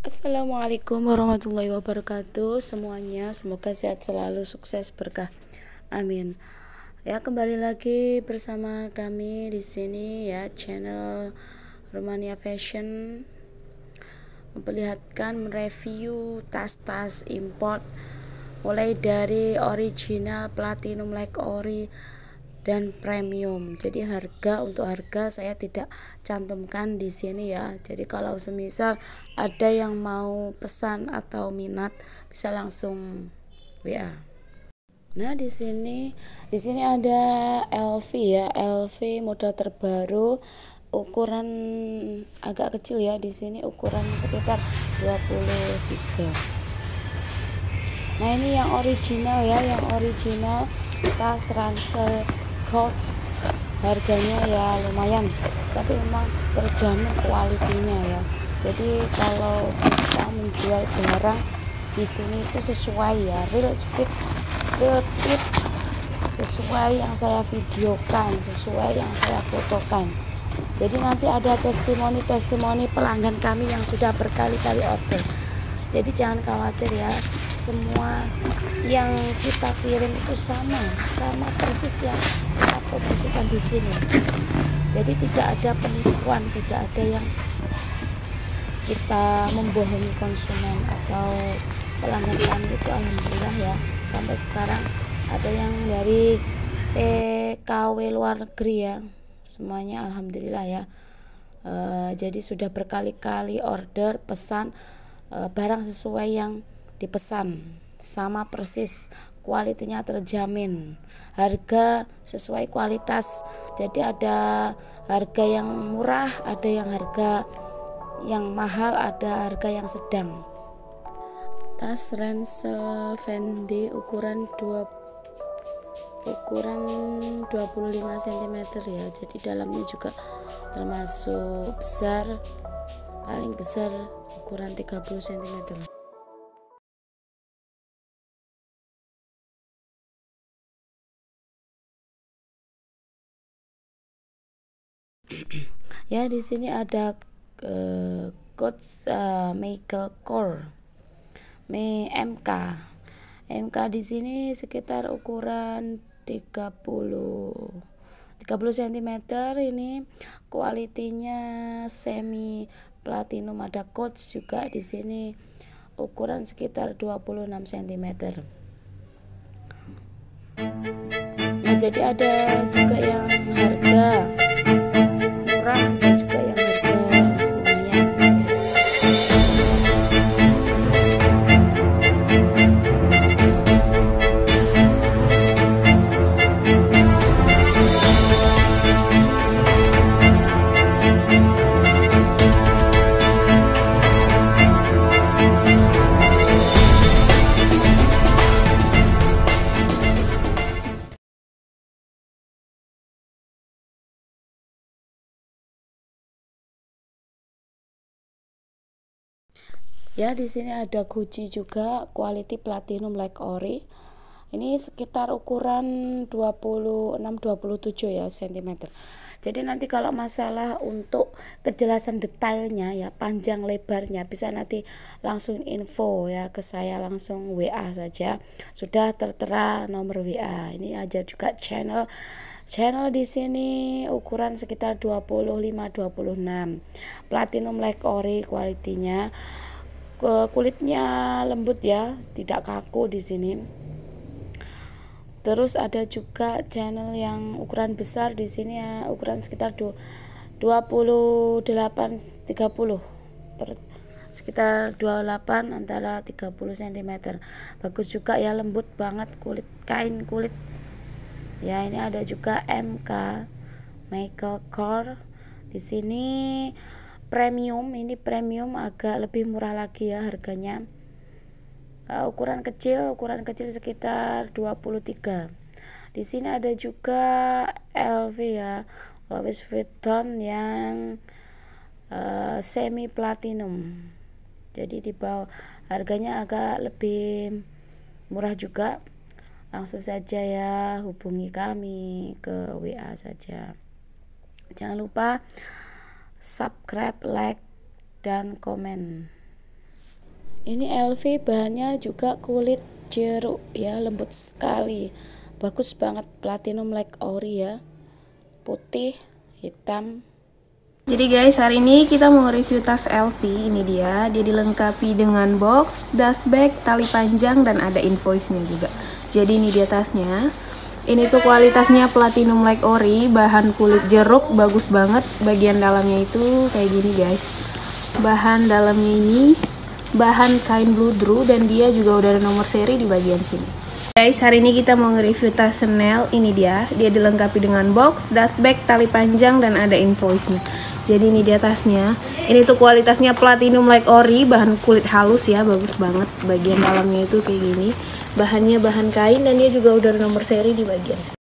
Assalamualaikum warahmatullahi wabarakatuh semuanya, semoga sehat selalu, sukses, berkah, amin. Ya, kembali lagi bersama kami di sini ya, channel Romania Fashion, memperlihatkan mereview tas-tas import mulai dari original, platinum, like ori, dan premium. Jadi untuk harga saya tidak cantumkan di sini ya. Jadi kalau semisal ada yang mau pesan atau minat bisa langsung WA. Nah, di sini ada LV ya, LV model terbaru, ukuran agak kecil ya, di sini ukuran sekitar 23. Nah, ini yang original ya, yang original tas ransel Coach, harganya ya lumayan, tapi memang terjamin kualitinya ya. Jadi kalau kita menjual barang di sini itu sesuai ya, real fit, sesuai yang saya videokan, sesuai yang saya fotokan. Jadi nanti ada testimoni pelanggan kami yang sudah berkali-kali order. Jadi jangan khawatir ya, semua yang kita kirim itu sama persis yang kita promosikan di sini. Jadi tidak ada penipuan, tidak ada yang kita membohongi konsumen atau pelanggan kami itu. Alhamdulillah ya, sampai sekarang ada yang dari TKW luar negeri ya, semuanya alhamdulillah ya. Jadi sudah berkali-kali order pesan, barang sesuai yang dipesan, sama persis, kualitinya terjamin, harga sesuai kualitas. Jadi ada harga yang murah, ada yang harga yang mahal, ada harga yang sedang. Tas ransel Fendi ukuran 25 cm ya. Jadi dalamnya juga termasuk besar, paling besar ukuran 30 cm. Ya, di sini ada Coach Michael Kors MK. MK di sini sekitar ukuran 30 cm. Ini kualitinya semi platinum, ada Coach juga di sini, ukuran sekitar 26 cm. Nah, jadi ada juga yang harga murah, ada juga yang harga lumayan. Ya, di sini ada Gucci juga, quality platinum like ori. Ini sekitar ukuran 26-27 ya cm. Jadi nanti kalau masalah untuk kejelasan detailnya ya, panjang lebarnya, bisa nanti langsung info ya ke saya, langsung WA saja. Sudah tertera nomor WA. Ini aja juga channel di sini ukuran sekitar 25-26. Platinum like ori kualitinya. Kulitnya lembut ya, tidak kaku di sini. Terus ada juga channel yang ukuran besar di sini ya, ukuran sekitar 28-30, sekitar 28 antara 30 cm. Bagus juga ya, lembut banget kulit, kain kulit. Ya, ini ada juga MK Michael Kors. Di sini premium, ini premium agak lebih murah lagi ya harganya. Ukuran kecil sekitar 23. Di sini ada juga LV ya, Louis Vuitton yang semi platinum. Jadi di bawah, harganya agak lebih murah juga. Langsung saja ya hubungi kami ke WA saja. Jangan lupa subscribe, like, dan komen. Ini LV, bahannya juga kulit jeruk ya, lembut sekali, bagus banget, platinum like ori ya, putih hitam. Jadi guys, hari ini kita mau review tas LV. Ini dia dilengkapi dengan box, dust bag, tali panjang, dan ada invoice-nya juga. Jadi ini dia tasnya. Ini tuh kualitasnya platinum like ori, bahan kulit jeruk, bagus banget. Bagian dalamnya itu kayak gini guys. Bahan dalamnya ini bahan kain bludru, dan dia juga udah ada nomor seri di bagian sini. Guys, hari ini kita mau nge-review tas Chanel. Ini dia dilengkapi dengan box, dust bag, tali panjang, dan ada invoice-nya. Jadi ini dia tasnya. Ini tuh kualitasnya platinum like ori, bahan kulit halus ya, bagus banget. Bagian dalamnya itu kayak gini. Bahannya bahan kain, dan dia juga udah ada nomor seri di bagian sini.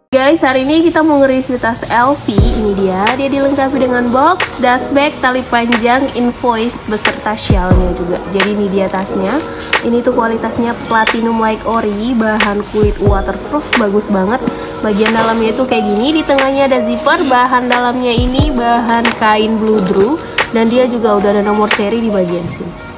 Guys, hari ini kita mau nge-review tas LV. Ini dia dilengkapi dengan box, dust bag, tali panjang, invoice, beserta shellnya juga. Jadi ini dia tasnya. Ini tuh kualitasnya platinum like ori, bahan kulit waterproof, bagus banget. Bagian dalamnya itu kayak gini, di tengahnya ada zipper. Bahan dalamnya ini bahan kain bludru, dan dia juga udah ada nomor seri di bagian sini.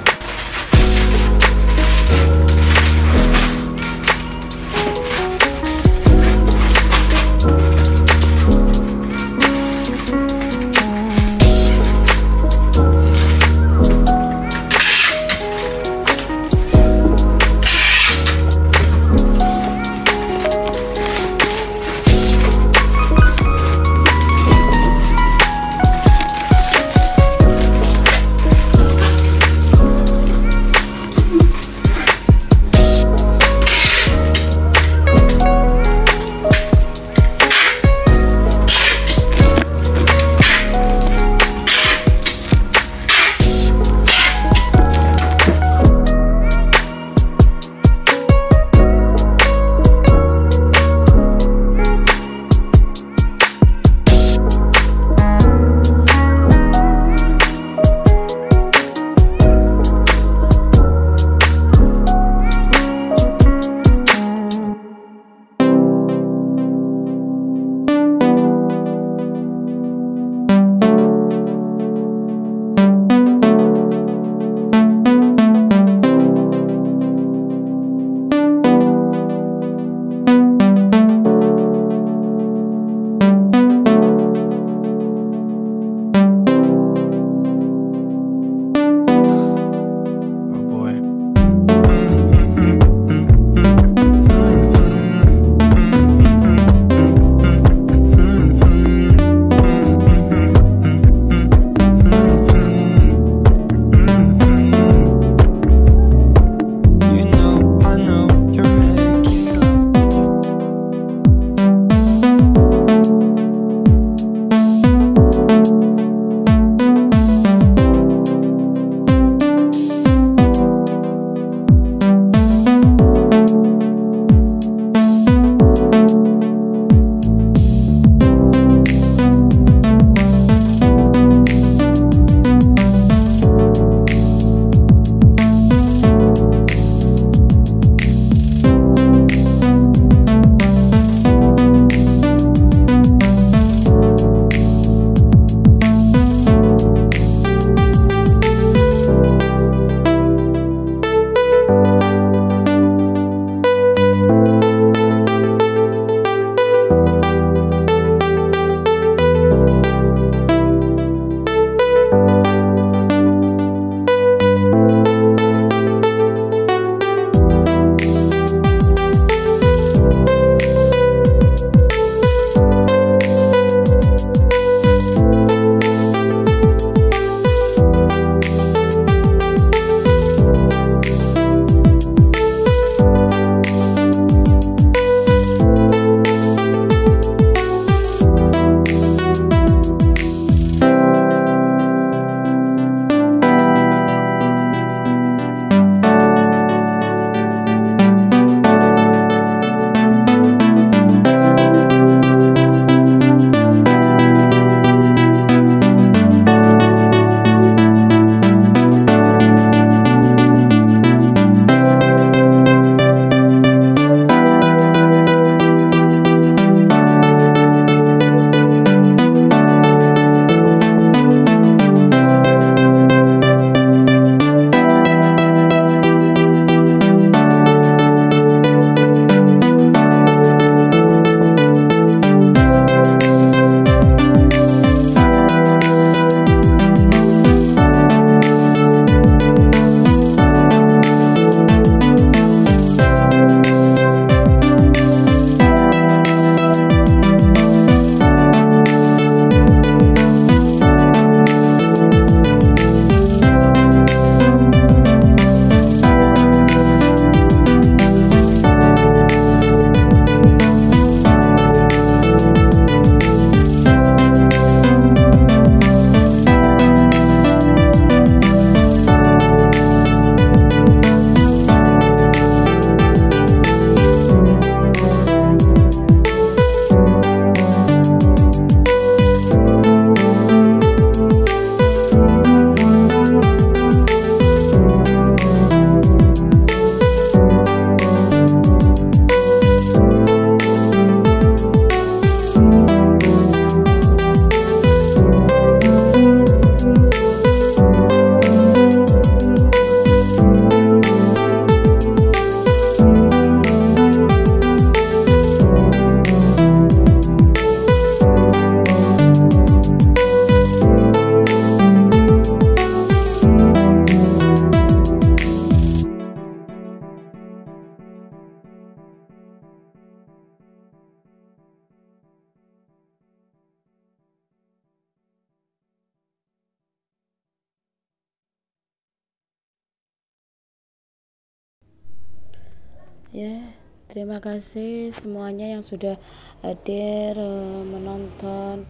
Ya, terima kasih semuanya yang sudah hadir, menonton,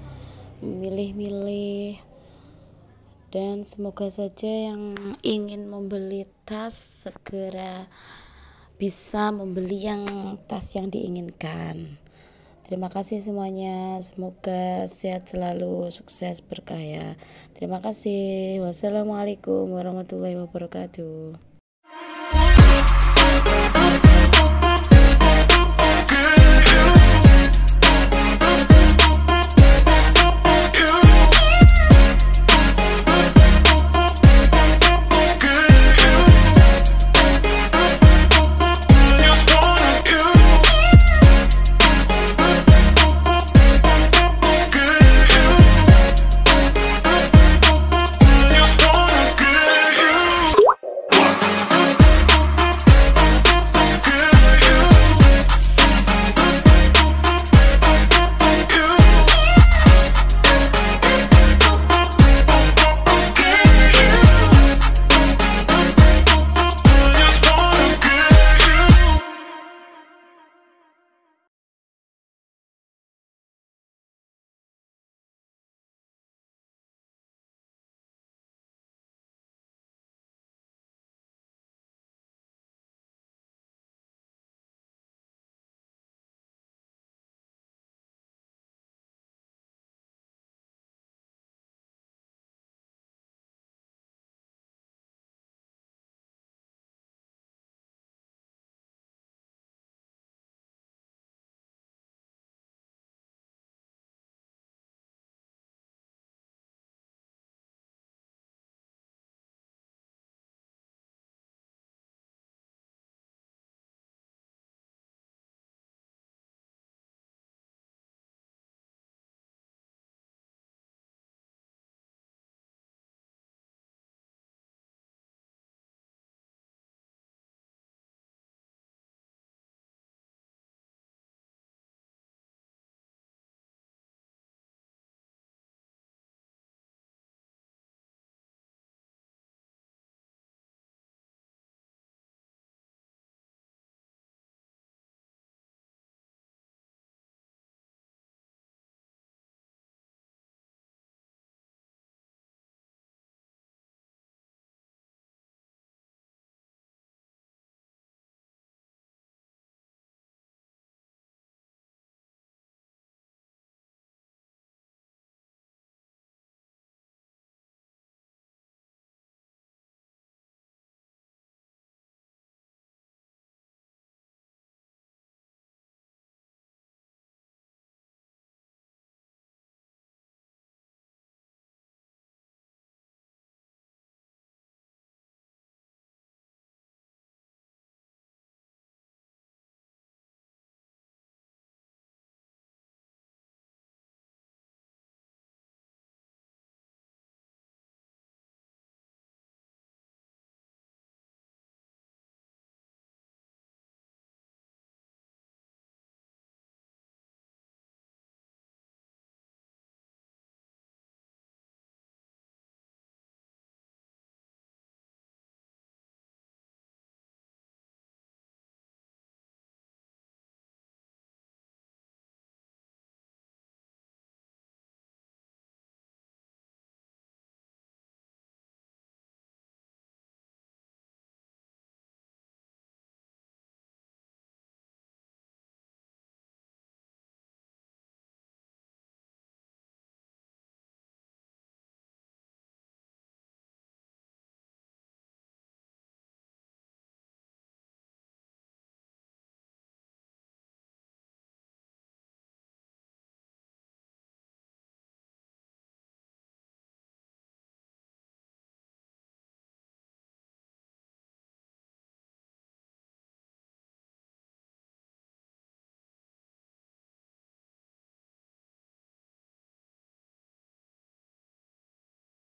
milih-milih, dan semoga saja yang ingin membeli tas segera bisa membeli yang tas yang diinginkan. Terima kasih semuanya, semoga sehat selalu, sukses, berkah ya. Terima kasih. Wassalamualaikum warahmatullahi wabarakatuh.